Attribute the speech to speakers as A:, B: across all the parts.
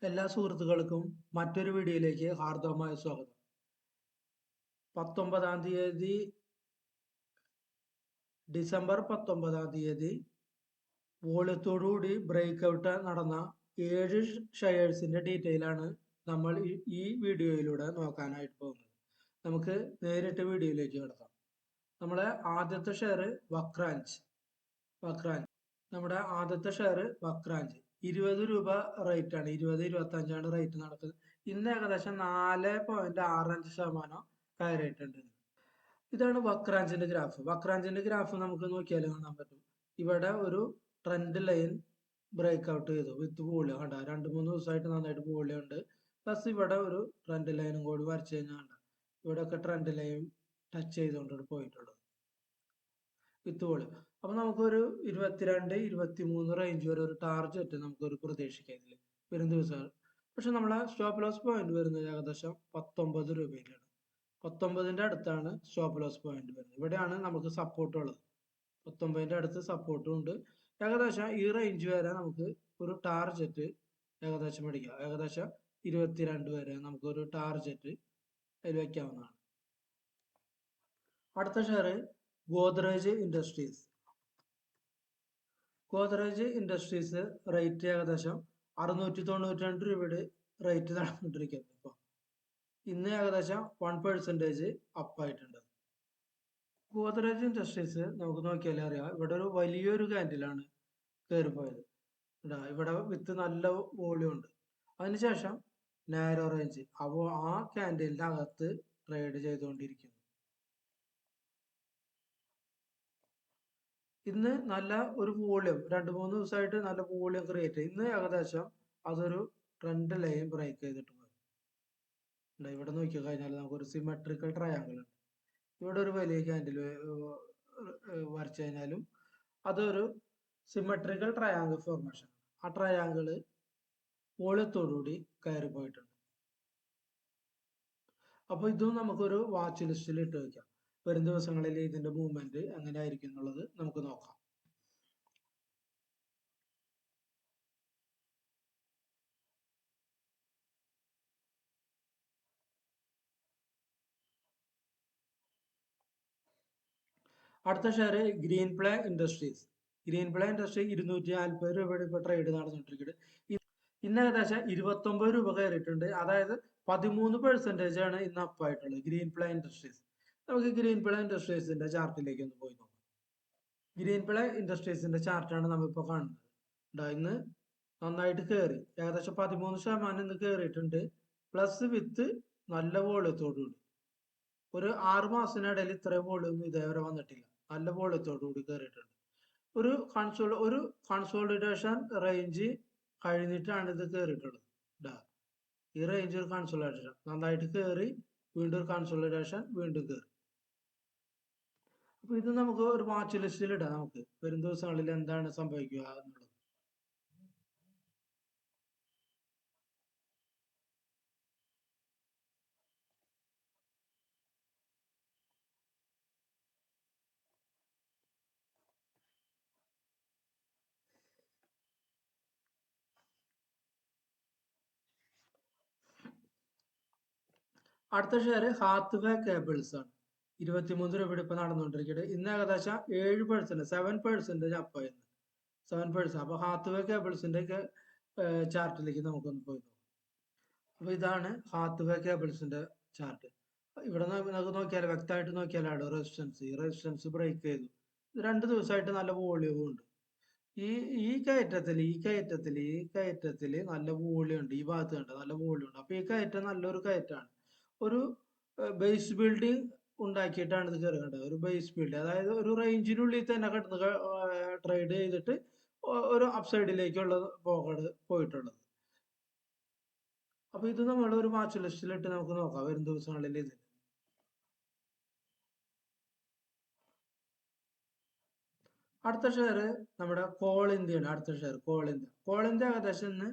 A: എല്ലാ സുഹൃത്തുക്കൾക്കും മറ്റൊരു വീഡിയോയിലേക്ക് ഹാർദവമായ സ്വാഗതം. 19 ഡിസംബർ 19 വോളിയത്തോടുകൂടി ബ്രേക്ക് ഔട്ട് നടന്ന 7 ഷെയർസിന്റെ ഡീറ്റെയിൽ ആണ് നമ്മൾ ഈ വീഡിയോയിലൂടെ നോക്കാനായിട്ട് പോകുന്നത്. നമുക്ക് നേരിട്ട് വീഡിയോയിലേക്ക് കിടക്കാം. നമ്മളെ ആദ്യത്തെ ഷെയർ വക്രാഞ്ച്. നമ്മുടെ ആദ്യത്തെ ഷെയർ വക്രാഞ്ച് 20 രൂപ റേറ്റ് ആണ്. 20-25 റേറ്റ് നടക്കുന്നത്. ഇന്ന് ഏകദേശം 4.65% കയറിയിട്ടുണ്ട്. ഇതാണ് വക്രാഞ്ചിന്റെ ഗ്രാഫ്. വക്രാഞ്ചിന്റെ ഗ്രാഫ് നമുക്ക് നോക്കിയാൽ കാണാൻ പറ്റും. ഇവിടെ ഒരു ട്രെൻഡ് ലൈൻ ബ്രേക്ക് ഔട്ട് ചെയ്തു വിത്ത് വോളിയം കണ്ട. 2-3 ദിവസമായിട്ട് നന്നായിട്ട് വോളിയം ഉണ്ട്. പ്ലസ് ഇവിടെ ഒരു ട്രെൻഡ് ലൈനും കൂടി വരച്ചു കഴിഞ്ഞാൽ കണ്ട. ഇവിടെയൊക്കെ ട്രെൻഡ് ലൈൻ ടച്ച് ചെയ്തുകൊണ്ടാണ് പോയിട്ടുള്ളത് വിത്ത് വോളിയം. അപ്പൊ നമുക്കൊരു 22-23 റേഞ്ച് വരെ ഒരു ടാർഗറ്റ് നമുക്കൊരു പ്രതീക്ഷിക്കാം ഇതിൽ വരും ദിവസങ്ങൾ. പക്ഷെ നമ്മളെ സ്റ്റോപ്പ് ലോസ് പോയിന്റ് വരുന്നത് ഏകദേശം 19 രൂപയിലാണ്. 19ന്റെ അടുത്താണ് സ്റ്റോപ്പ് ലോസ് പോയിന്റ് വരുന്നത്. ഇവിടെയാണ് നമുക്ക് സപ്പോർട്ട് ഉള്ളത്. 19ന്റെ അടുത്ത് സപ്പോർട്ടും ഉണ്ട്. ഏകദേശം ഈ റേഞ്ച് വരെ നമുക്ക് ഒരു ടാർഗറ്റ് ഏകദേശം മേടിക്കാം. ഏകദേശം 22 വരെ നമുക്ക് ഒരു ടാർഗറ്റ് അതിൽ വെക്കാവുന്നതാണ്. അടുത്ത share Godrej industries. Godrej industries rate ഏകദേശം 692 രൂപയുടെ റേറ്റ് നടന്നുകൊണ്ടിരിക്കുന്നത്. ഇപ്പൊ ഇന്ന് ഏകദേശം 1% അപ്പ് ആയിട്ടുണ്ട്. ഗോദ്രേജ് ഇൻഡസ്ട്രീസ് നമുക്ക് നോക്കിയാലേ അറിയാം. ഇവിടെ ഒരു വലിയൊരു ക്യാൻഡിലാണ് കയറിപ്പോയത്. ഇവിടെ വിത്ത് നല്ല വോളിയം ഉണ്ട്. അതിനുശേഷം നാരോ റേഞ്ച്. അപ്പോൾ ആ ക്യാൻഡിലിന്റെ അകത്ത് ട്രേഡ് ചെയ്തുകൊണ്ടിരിക്കുന്നു. ഇന്ന് നല്ല ഒരു വോളിയം 2-3 ദിവസമായിട്ട് നല്ല വോളിയം ക്രിയേറ്റ് ചെയ്യും. ഇന്ന് ഏകദേശം അതൊരു ട്രെൻഡ് ലൈൻ ബ്രേക്ക് ചെയ്തിട്ട് പോയി. ഇവിടെ നോക്കി കഴിഞ്ഞാൽ നമുക്കൊരു സിമെട്രിക്കൽ ട്രയാങ്കിൾ ഉണ്ട്. ഇവിടെ ഒരു വലിയ ക്യാൻഡിൽ വരച്ചു കഴിഞ്ഞാലും അതൊരു സിമെട്രിക്കൽ ട്രയാങ്കിൾ ഫോർമേഷൻ. ആ ട്രയാങ്കിള് വോളിയത്തോടുകൂടി കയറി പോയിട്ടുണ്ട്. അപ്പൊ ഇതും നമുക്കൊരു വാച്ച് ലിസ്റ്റിൽ ഇട്ട് വെക്കാം. വരും ദിവസങ്ങളിൽ ഇതിന്റെ മൂവ്മെന്റ് എങ്ങനെ ആയിരിക്കും എന്നുള്ളത് നമുക്ക് നോക്കാം. അടുത്ത share green play industries. Green play industry 240 രൂപയുടെ ഇപ്പൊ ട്രേഡ് നടന്നിട്ടിരിക്കുന്നത്. ഇന്ന് ഏകദേശം 29 രൂപ കയറിയിട്ടുണ്ട്. അതായത് 13% ആണ് ഇന്ന് അപ്പായിട്ടുള്ളത് ഗ്രീൻ പ്ലേ ഇൻഡസ്ട്രീസ്. നമുക്ക് ഗ്രീൻ പ്ലേ ഇൻഡസ്ട്രീസിന്റെ ചാർട്ടിലേക്ക് ഒന്ന് പോയി നോക്കാം. ഗ്രീൻ പ്ലേ ഇൻഡസ്ട്രീസിന്റെ ചാർട്ടാണ് നമ്മളിപ്പോ കാണുന്നത്. ഇന്ന് നന്നായിട്ട് കയറി ഏകദേശം 13% ഇന്ന് കയറിയിട്ടുണ്ട്. പ്ലസ് വിത്ത് നല്ല വോളിയത്തോടുകൂടി. ഒരു 6 മാസത്തിനിടയിൽ ഇത്രയും വോളിയം ഇതേവരെ വന്നിട്ടില്ല. നല്ല വോളിയത്തോടുകൂടി കയറിയിട്ടുണ്ട്. ഒരു കൺസോളിഡേഷൻ റേഞ്ച് കഴിഞ്ഞിട്ടാണ് ഇത് കയറിയിട്ടുള്ളത്. ഈ റേഞ്ച് ഒരു കൺസോളിഡേഷൻ നന്നായിട്ട് കയറി വീണ്ടും ഒരു കൺസോളിഡേഷൻ വീണ്ടും കയറി. അപ്പൊ ഇത് നമുക്ക് ഒരു വാച്ച് ലിസ്റ്റിൽ ഇടാം. നമുക്ക് വരും ദിവസങ്ങളിൽ എന്താണ് സംഭവിക്കുക എന്നുള്ളത്. അടുത്ത ഷെയർ ഹാത്ത്വേ കേബിൾസ് ആണ്. 23 രൂപയുടെ ഇപ്പൊ നടന്നുകൊണ്ടിരിക്കുന്നത്. ഇന്ന് ഏകദേശം 7% അപ്പായിരുന്നു. 7%. അപ്പൊ ഹാത്ത്വേ കേബിൾസിന്റെ ഒക്കെ ചാർട്ടിലേക്ക് നമുക്കൊന്ന് പോയി നോക്കാം. അപ്പൊ ഇതാണ് ഹാത്ത്വേ കേബിൾസിന്റെ ചാർട്ട്. ഇവിടെ നമുക്ക് നോക്കിയാൽ വ്യക്തമായിട്ട് നോക്കിയാലാണ് റെസിസ്റ്റൻസ് ബ്രേക്ക് ചെയ്തു. 2 ദിവസമായിട്ട് നല്ല വോളിയവും ഉണ്ട്. ഈ ഈ കയറ്റത്തില് നല്ല വോളിയം ഉണ്ട്. ഈ ഭാഗത്ത് കണ്ട നല്ല വോളിയം ഉണ്ട്. അപ്പൊ ഈ കയറ്റം നല്ലൊരു കയറ്റാണ്. ഒരു ബേസ് ബിൽഡിംഗ് ഉണ്ടാക്കിയിട്ടാണ് ഇത് കയറുന്നത്. ഒരു ബേസ് ബിൽഡ്, അതായത് ഒരു റേഞ്ചിനുള്ളിൽ തന്നെ കിടന്ന് ട്രേഡ് ചെയ്തിട്ട് ഒരു അപ്സൈഡിലേക്കുള്ള പോയിട്ടുള്ളത്. അപ്പൊ ഇത് നമ്മൾ ഒരു വാച്ച് ലിസ്റ്റിലിട്ട് നമുക്ക് നോക്കാം വരും ദിവസങ്ങളിൽ ഇത്. അടുത്ത ഷെയർ നമ്മുടെ കോൾ ഇന്ത്യയാണ്. അടുത്ത ഷെയർ കോൾ ഇന്ത്യ ഏകദേശം ഇന്ന്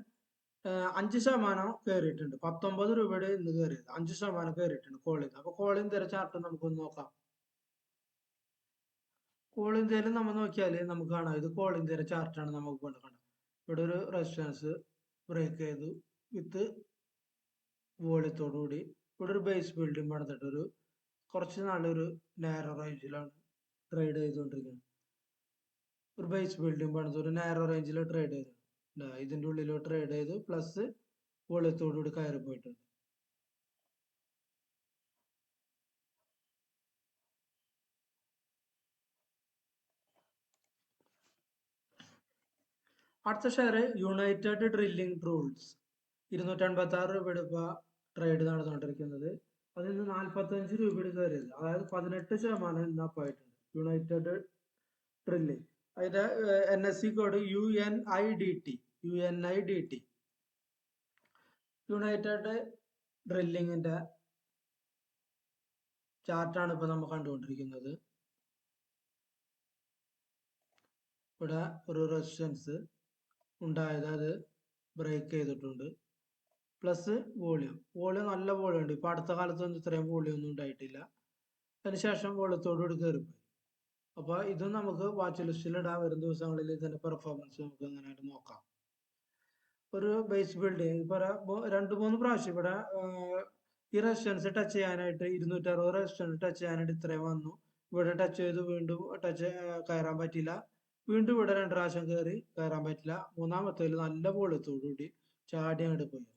A: 5% കയറിയിട്ടുണ്ട്. 19 രൂപയുടെ ഇന്ന് കയറിയത് 5% കയറിയിട്ടുണ്ട് കോൾ ഇന്ത്യ. അപ്പൊ കോൾ ഇന്ത്യയുടെ ചാർട്ട് നമുക്കൊന്ന് നോക്കാം. കോൾ ഇന്ത്യയിൽ നമ്മൾ നോക്കിയാല് നമുക്ക് കാണാം ഇത് കോൾ ഇന്ത്യയുടെ ചാർട്ടാണ് നമുക്ക് കൊണ്ട് കാണാം. ഇവിടെ ഒരു റെസിസ്റ്റൻസ് ബ്രേക്ക് ചെയ്തു വിത്ത് വോളിയത്തോടുകൂടി ഇവിടെ ഒരു ബേസ് ബിൽഡിംഗ് പണിതിട്ട് കുറച്ച് നാളൊരു നാരോ റേഞ്ചിലാണ് ട്രേഡ് ചെയ്തുകൊണ്ടിരിക്കുന്നത്. ഒരു ബേസ് ബിൽഡിംഗ് പണിത് ഒരു നാരോ റേഞ്ചിൽ ട്രേഡ് ചെയ്തു, ഇതിന്റെ ഉള്ളിൽ ട്രേഡ് ചെയ്ത് പ്ലസ് വോളിയത്തോടുകൂടി കയറി പോയിട്ടുണ്ട്. അടുത്ത ഷെയർ യുണൈറ്റഡ് ഡ്രില്ലിംഗ് ടൂൾസ് 256 രൂപയുടെ ഇപ്പൊ ട്രേഡ് നടന്നുകൊണ്ടിരിക്കുന്നത്. അതിൽ നിന്ന് 45 രൂപയുടെ കയറിയത്, അതായത് 18% ഇന്ന് അപ്പായിട്ടുണ്ട്. യുണൈറ്റഡ് ഡ്രില്ലിംഗ്, അതിന്റെ NSE കോഡ് UNIDT. യുണൈറ്റഡ് ഡ്രില്ലിങ്ങിന്റെ ചാർട്ടാണ് ഇപ്പൊ നമ്മൾ കണ്ടുകൊണ്ടിരിക്കുന്നത്. ഇവിടെ ഒരു റെസിസ്റ്റൻസ് ഉണ്ടായത്, അത് ബ്രേക്ക് ചെയ്തിട്ടുണ്ട്. പ്ലസ് വോളിയം നല്ല വോളിയം ഉണ്ട്. ഇപ്പൊ അടുത്ത കാലത്തൊന്നും ഇത്രയും വോളിയം ഒന്നും ഉണ്ടായിട്ടില്ല. അതിനുശേഷം വോളിയത്തോടുകൂടി കയറിപ്പോയി. അപ്പൊ ഇത് നമുക്ക് വാച്ച് ലിസ്റ്റിൽ ഇടാൻ, വരും ദിവസങ്ങളിൽ ഇതിന്റെ പെർഫോമൻസ് നമുക്ക് എങ്ങനെയായിട്ട് നോക്കാം. ഒരു ബേസ് ബിൽഡിംഗ് ഇപ്പൊ 2-3 പ്രാവശ്യം ഇവിടെ ഈ റെസിസ്റ്റൻസ് ടച്ച് ചെയ്യാനായിട്ട് 260 റെസിസ്റ്റൻസ് ടച്ച് ചെയ്യാനായിട്ട് ഇത്രയും വന്നു. ഇവിടെ ടച്ച് ചെയ്ത് വീണ്ടും കയറാൻ പറ്റില്ല. വീണ്ടും ഇവിടെ 2 പ്രാവശ്യം കയറാൻ പറ്റില്ല. മൂന്നാമത്തേൽ നല്ല വോളിയത്തോടുകൂടി ചാടി അങ്ങോട്ട് പോയി.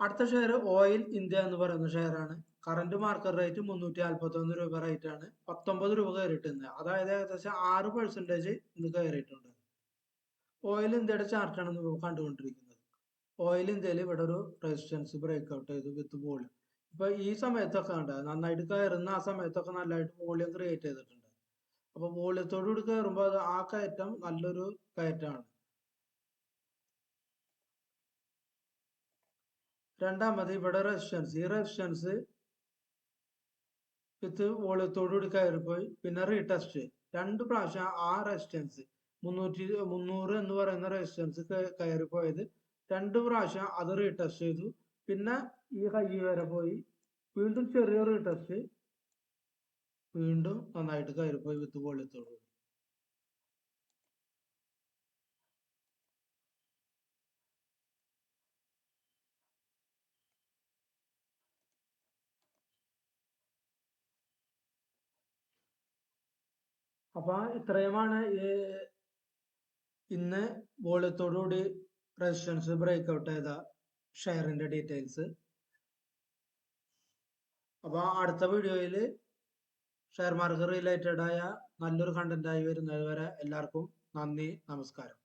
A: അടുത്ത ഷെയർ ഓയിൽ ഇന്ത്യ എന്ന് പറയുന്ന ഷെയർ ആണ്. കറന്റ് മാർക്കറ്റ് റേറ്റ് 341 രൂപ റേറ്റ് ആണ്. 19 രൂപ കയറിയിട്ടുണ്ട്, അതായത് ഏകദേശം 6% ഇന്ന് കയറിയിട്ടുണ്ട്. ഓയിൽ ഇന്ത്യയുടെ ചാർട്ടാണ് നമ്മൾ കണ്ടുകൊണ്ടിരിക്കുന്നത്. ഓയിൽ ഇന്ത്യയിൽ ഇവിടെ ഒരു റെസിസ്റ്റൻസ് ബ്രേക്ക് ഔട്ട് ചെയ്തു വിത്ത് വോളിയം. ഇപ്പൊ ഈ സമയത്തൊക്കെ ഉണ്ട് നന്നായിട്ട് കയറുന്ന, ആ സമയത്തൊക്കെ നല്ലതായിട്ട് വോളിയം ക്രിയേറ്റ് ചെയ്തിട്ടുണ്ട്. അപ്പൊ വോളിയത്തോടുകൂടി കയറുമ്പോൾ അത് ആ കയറ്റം നല്ലൊരു കയറ്റമാണ്. രണ്ടാമത് ഇവിടെ റെസിസ്റ്റൻസ്, ഈ റെസിസ്റ്റൻസ് വിത്ത് വോളിയത്തോടുകൂടി കയറിപ്പോയി. പിന്നെ റീടെസ്റ്റ് 2 പ്രാവശ്യം ആ റെസിസ്റ്റൻസ് 300 എന്ന് പറയുന്ന റെസിസ്റ്റൻസ് കയറിപ്പോയത് 2 പ്രാവശ്യം അത് റീടെസ്റ്റ് ചെയ്തു. പിന്നെ ഈ ഹൈ വരെ പോയി, വീണ്ടും ചെറിയ റീടെസ്റ്റ്, വീണ്ടും നന്നായിട്ട് കയറിപ്പോയി വിത്ത് വോളിയത്തോടുകൂടി. അപ്പൊ ഇത്രയുമാണ് ഇന്ന് വോളിയത്തോടുകൂടി റെസിസ്റ്റൻസ് ബ്രേക്ക് ഔട്ട് ചെയ്ത ഷെയറിന്റെ ഡീറ്റെയിൽസ്. അപ്പൊ അടുത്ത വീഡിയോയിൽ ഷെയർ മാർക്കറ്റ് റിലേറ്റഡ് ആയ നല്ലൊരു കണ്ടന്റ് ആയി വരുന്നത് വരെ എല്ലാവർക്കും നന്ദി, നമസ്കാരം.